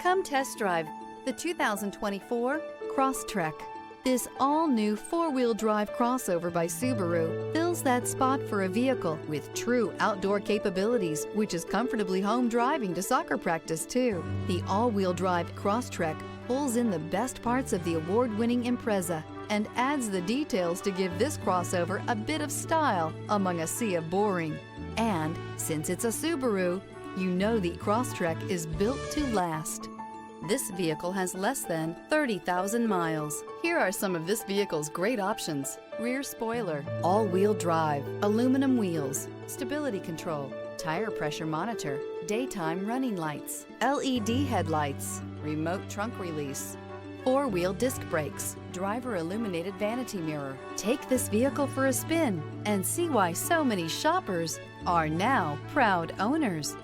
Come test drive the 2024 Crosstrek. This all-new four-wheel drive crossover by Subaru fills that spot for a vehicle with true outdoor capabilities, which is comfortably home driving to soccer practice too. The all-wheel drive Crosstrek pulls in the best parts of the award-winning Impreza and adds the details to give this crossover a bit of style among a sea of boring. And since it's a Subaru, you know the Crosstrek is built to last. This vehicle has less than 30,000 miles. Here are some of this vehicle's great options: rear spoiler, all-wheel drive, aluminum wheels, stability control, tire pressure monitor, daytime running lights, LED headlights, remote trunk release, four-wheel disc brakes, driver illuminated vanity mirror. Take this vehicle for a spin and see why so many shoppers are now proud owners.